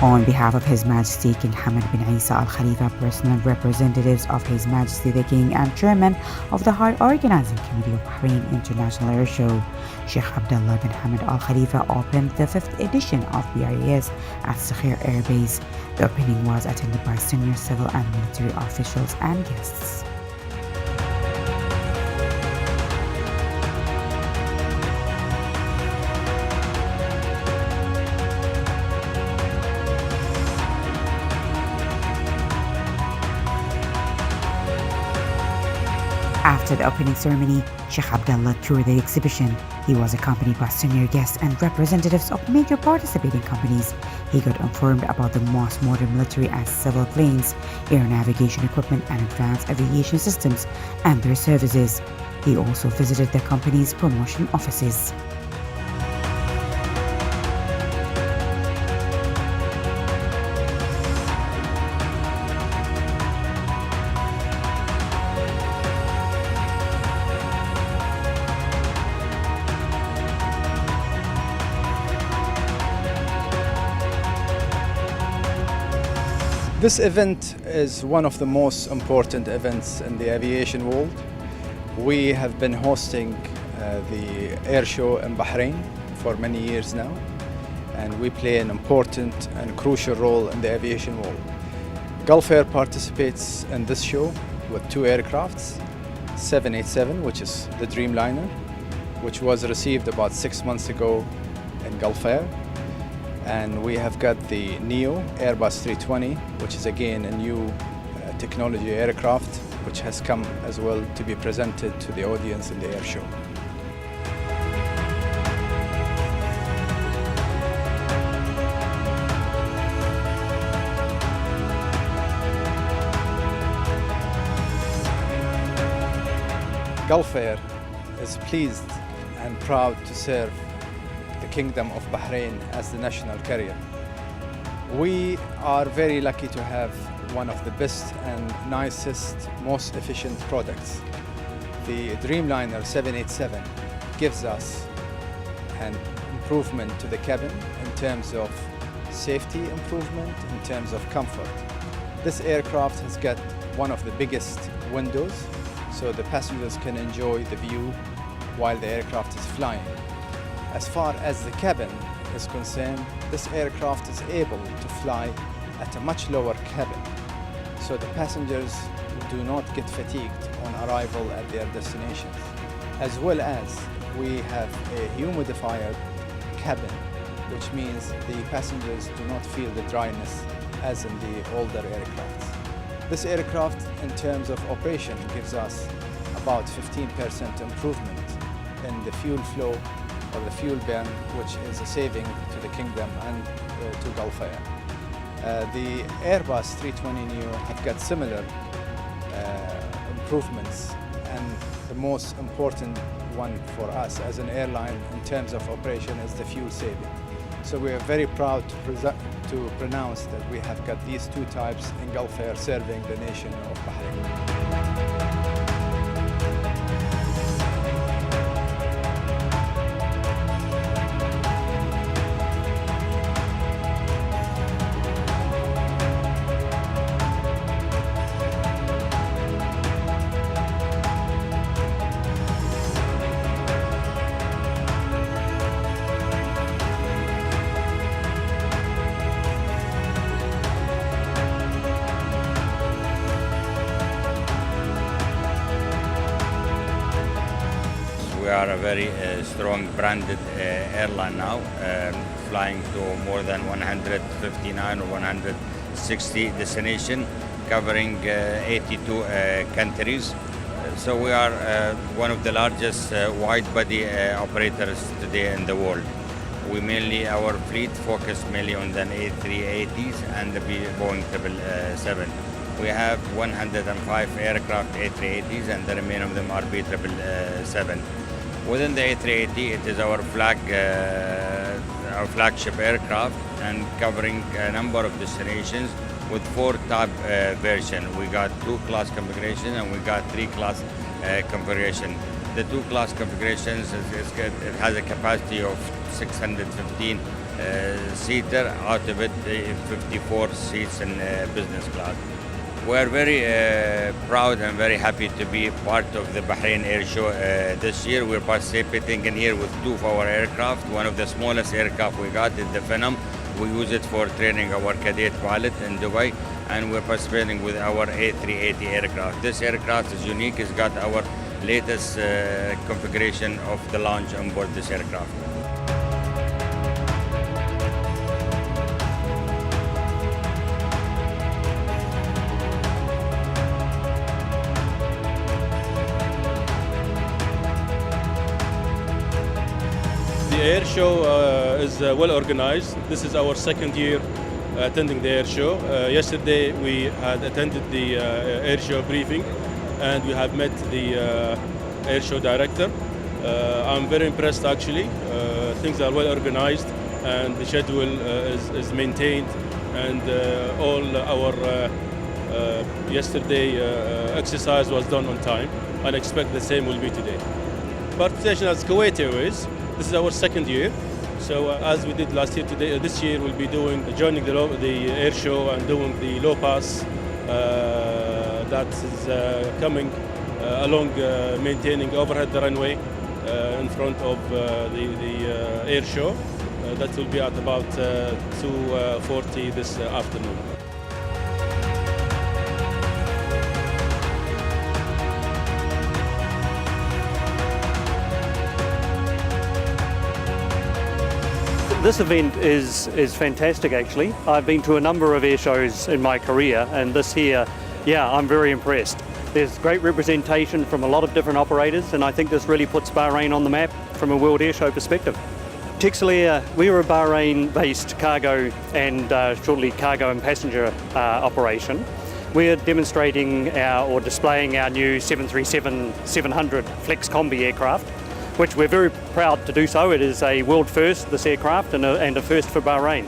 On behalf of His Majesty King Hamad bin Isa Al Khalifa, personal representatives of His Majesty the King and Chairman of the High Organizing Committee of Bahrain International Air Show, Sheikh Abdullah bin Hamad Al Khalifa opened the 5th edition of BIAS at Sakhir Air Base. The opening was attended by senior civil and military officials and guests. After the opening ceremony, Sheikh Abdullah toured the exhibition. He was accompanied by senior guests and representatives of major participating companies. He got informed about the most modern military and civil planes, air navigation equipment and advanced aviation systems and their services. He also visited the company's promotion offices. This event is one of the most important events in the aviation world. We have been hosting the air show in Bahrain for many years now, and we play an important and crucial role in the aviation world. Gulf Air participates in this show with 2 aircrafts, 787, which is the Dreamliner, which was received about 6 months ago in Gulf Air. And we have got the NEO Airbus 320, which is again a new technology aircraft, which has come as well to be presented to the audience in the air show. Gulf Air is pleased and proud to serve the Kingdom of Bahrain as the national carrier. We are very lucky to have one of the best and nicest, most efficient products. The Dreamliner 787 gives us an improvement to the cabin in terms of safety improvement, in terms of comfort. This aircraft has got one of the biggest windows, so the passengers can enjoy the view while the aircraft is flying. As far as the cabin is concerned, this aircraft is able to fly at a much lower cabin, so the passengers do not get fatigued on arrival at their destinations. As well as we have a humidifier cabin, which means the passengers do not feel the dryness as in the older aircrafts. This aircraft, in terms of operation, gives us about 15% improvement in the fuel flow or the fuel burn, which is a saving to the Kingdom and to Gulf Air. The Airbus 320 Neo have got similar improvements, and the most important one for us as an airline in terms of operation is the fuel saving. So we are very proud to pronounce that we have got these 2 types in Gulf Air serving the nation of Bahrain. We are a very strong branded airline now, flying to more than 159 or 160 destinations, covering 82 countries. So we are one of the largest wide-body operators today in the world. Our fleet focus mainly on the A380s and the Boeing 777. We have 105 aircraft A380s, and the remainder of them are B777. Within the A380, it is our flagship aircraft, and covering a number of destinations with 4 type versions. We got 2 class configuration and we got 3 class configuration. The 2 class configurations it has a capacity of 615 seater, out of it 54 seats in business class. We are very proud and very happy to be part of the Bahrain Air Show this year. We're participating in here with 2 of our aircraft. One of the smallest aircraft we got is the Phenom. We use it for training our cadet pilot in Dubai, and we're participating with our A380 aircraft. This aircraft is unique. It's got our latest configuration of the lounge on board this aircraft. The air show is well organized. This is our second year attending the air show. Yesterday we had attended the air show briefing, and we have met the air show director. I'm very impressed actually. Things are well organized and the schedule is maintained, and all our yesterday exercise was done on time, and I expect the same will be today. Participation as Kuwait Airways. This is our second year. So as we did last year, this year we'll be joining the air show and doing the low pass that is coming along, maintaining overhead the runway in front of the air show. That will be at about 2:40 this afternoon. This event is fantastic actually. I've been to a number of air shows in my career, and this here, yeah, I'm very impressed. There's great representation from a lot of different operators, and I think this really puts Bahrain on the map from a World Air Show perspective. Texel, we are a Bahrain-based cargo and shortly cargo and passenger operation. We're demonstrating displaying our new 737-700 Flex Combi aircraft, which we're very proud to do so. It is a world first, this aircraft, and a first for Bahrain.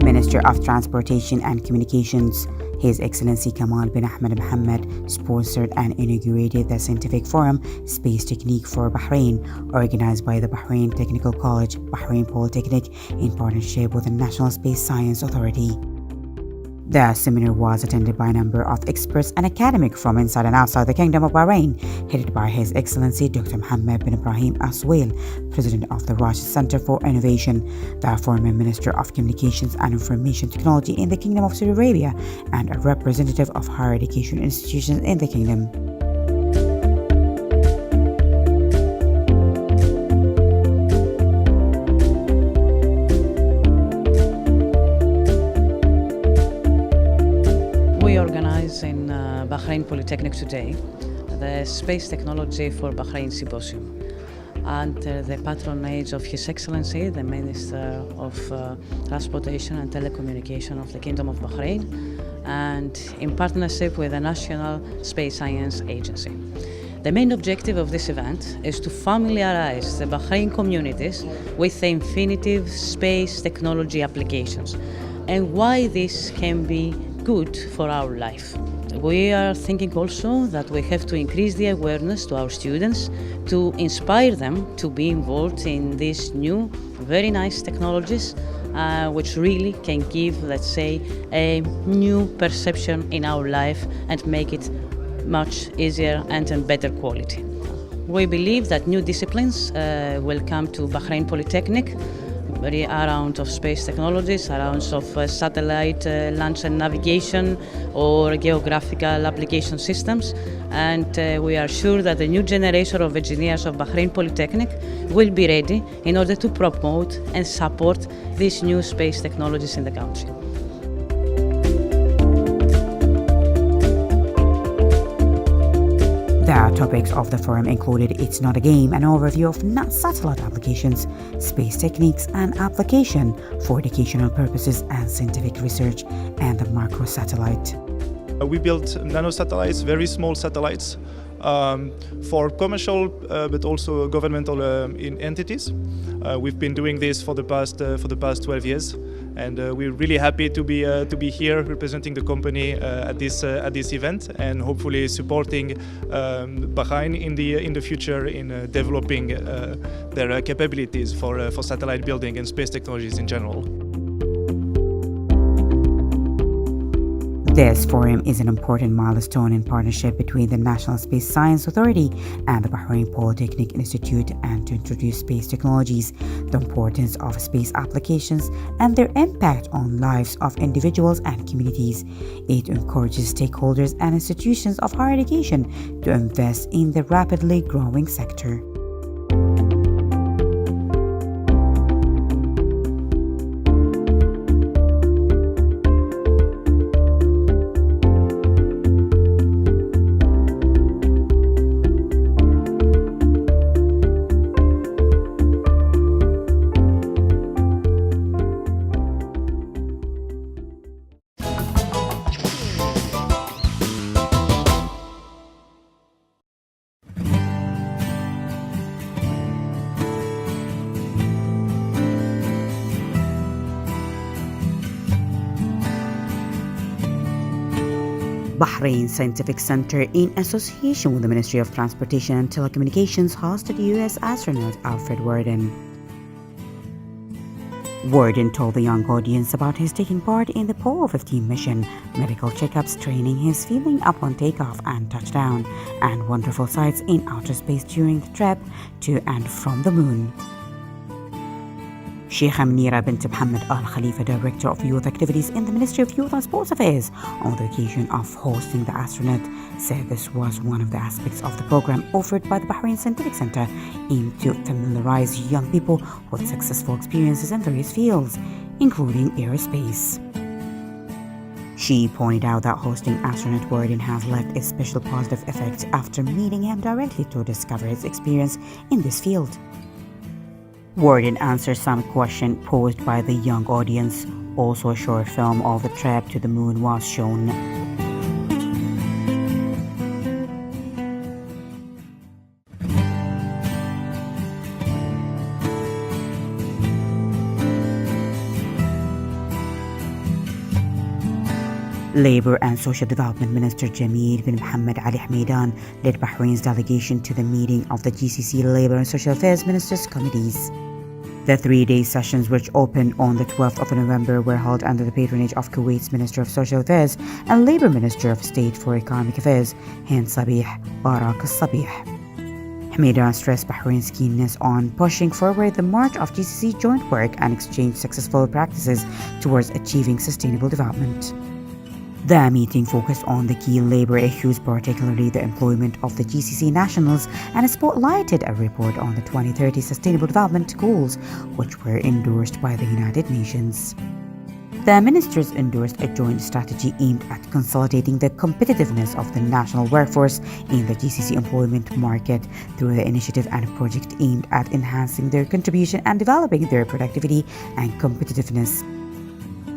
Minister of Transportation and Communications, His Excellency Kamal bin Ahmed Mohammed, sponsored and inaugurated the Scientific Forum Space Technique for Bahrain, organized by the Bahrain Technical College, Bahrain Polytechnic, in partnership with the National Space Science Authority. The seminar was attended by a number of experts and academics from inside and outside the Kingdom of Bahrain, headed by His Excellency Dr. Mohammed bin Ibrahim Aswail, President of the Rashid Center for Innovation, the former Minister of Communications and Information Technology in the Kingdom of Saudi Arabia, and a representative of higher education institutions in the Kingdom. We organize in Bahrain Polytechnic today the Space Technology for Bahrain Symposium under the patronage of His Excellency, the Minister of Transportation and Telecommunication of the Kingdom of Bahrain, and in partnership with the National Space Science Agency. The main objective of this event is to familiarize the Bahrain communities with the infinitive space technology applications and why this can be good for our life. We are thinking also that we have to increase the awareness to our students to inspire them to be involved in these new, very nice technologies which really can give, let's say, a new perception in our life and make it much easier and in better quality. We believe that new disciplines will come to Bahrain Polytechnic, very around of space technologies, around of satellite launch and navigation or geographical application systems. And we are sure that the new generation of engineers of Bahrain Polytechnic will be ready in order to promote and support these new space technologies in the country. The topics of the forum included It's Not a Game, an overview of satellite applications, space techniques and application for educational purposes and scientific research, and the microsatellite. We built nanosatellites, very small satellites, for commercial but also governmental entities. We've been doing this for the past 12 years, and we're really happy to be here representing the company at this event, and hopefully supporting Bahrain in the future in developing their capabilities for satellite building and space technologies in general. This forum is an important milestone in partnership between the National Space Science Authority and the Bahrain Polytechnic Institute, and to introduce space technologies, the importance of space applications, and their impact on lives of individuals and communities. It encourages stakeholders and institutions of higher education to invest in the rapidly growing sector. Bahrain Scientific Center, in association with the Ministry of Transportation and Telecommunications, hosted U.S. astronaut Alfred Worden. Worden told the young audience about his taking part in the Apollo 15 mission, medical checkups, training, his feeling upon takeoff and touchdown, and wonderful sights in outer space during the trip to and from the moon. Sheikha Munira bint Mohammed Al Khalifa, Director of Youth Activities in the Ministry of Youth and Sports Affairs, on the occasion of hosting the astronaut, said this was one of the aspects of the program offered by the Bahrain Scientific Center, aimed to familiarize young people with successful experiences in various fields, including aerospace. She pointed out that hosting astronaut Worden has left a special positive effect after meeting him directly to discover his experience in this field. Worden answered some questions posed by the young audience. Also, a short film of the trip to the moon was shown. Labour and Social Development Minister Jamil bin Mohammed Ali Hameidan led Bahrain's delegation to the meeting of the GCC Labour and Social Affairs Ministers' Committees. The three-day sessions, which opened on the 12th of November, were held under the patronage of Kuwait's Minister of Social Affairs and Labour Minister of State for Economic Affairs, Hind Sabih Barak al-Sabih. Hameidan stressed Bahrain's keenness on pushing forward the march of GCC joint work and exchange successful practices towards achieving sustainable development. The meeting focused on the key labour issues, particularly the employment of the GCC nationals, and spotlighted a report on the 2030 Sustainable Development Goals, which were endorsed by the United Nations. The ministers endorsed a joint strategy aimed at consolidating the competitiveness of the national workforce in the GCC employment market through the initiative and project aimed at enhancing their contribution and developing their productivity and competitiveness.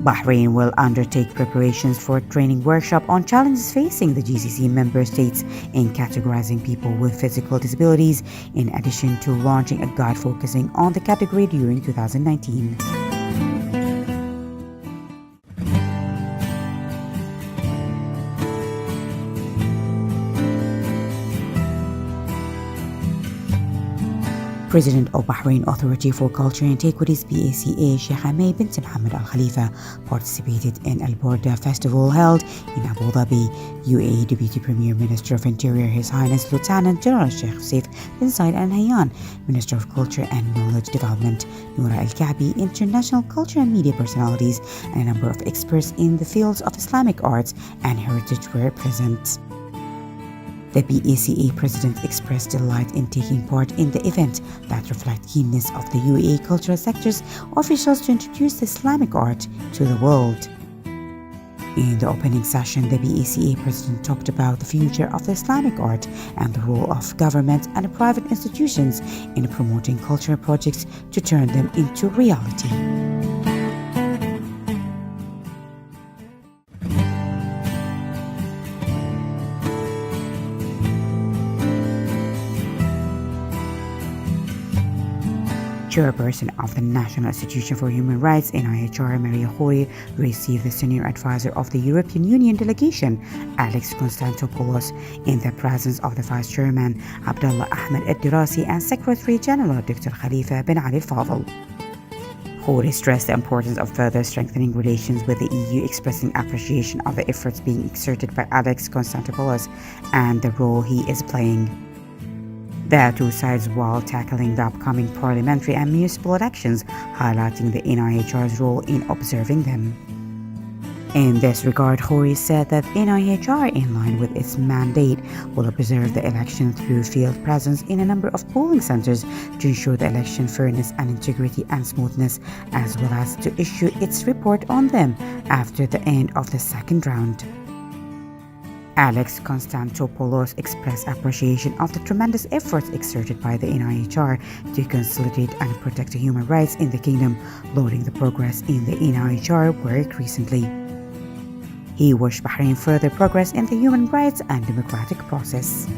Bahrain will undertake preparations for a training workshop on challenges facing the GCC member states in categorizing people with physical disabilities, in addition to launching a guide focusing on the category during 2019. President of Bahrain Authority for Culture and Antiquities BACA, Sheikh Hamay bint Mohammed Al Khalifa, participated in Al Borda Festival held in Abu Dhabi. UAE Deputy Premier Minister of Interior, His Highness Lieutenant General Sheikh Saif bin Zayed Al Nahyan, Minister of Culture and Knowledge Development Noura Al Kaabi, international culture and media personalities, and a number of experts in the fields of Islamic arts and heritage were present. The BACA president expressed delight in taking part in the event that reflect keenness of the UAE cultural sector's officials to introduce the Islamic art to the world. In the opening session, the BACA president talked about the future of the Islamic art and the role of government and private institutions in promoting cultural projects to turn them into reality. Chairperson of the National Institution for Human Rights, NIHR, Maria Khoury, received the senior advisor of the European Union delegation, Alex Konstantopoulos, in the presence of the Vice Chairman, Abdullah Ahmed Ad-Dirasi, and Secretary General, Dr. Khalifa bin Ali Fadl. Khoury stressed the importance of further strengthening relations with the EU, expressing appreciation of the efforts being exerted by Alex Konstantopoulos and the role he is playing. The two sides, while tackling the upcoming parliamentary and municipal elections, highlighting the NIHR's role in observing them. In this regard, Khoury said that NIHR, in line with its mandate, will observe the election through field presence in a number of polling centers to ensure the election fairness and integrity and smoothness, as well as to issue its report on them after the end of the second round. Alex Konstantopoulos expressed appreciation of the tremendous efforts exerted by the NIHR to consolidate and protect the human rights in the kingdom, lauding the progress in the NIHR work recently. He wished Bahrain further progress in the human rights and democratic process.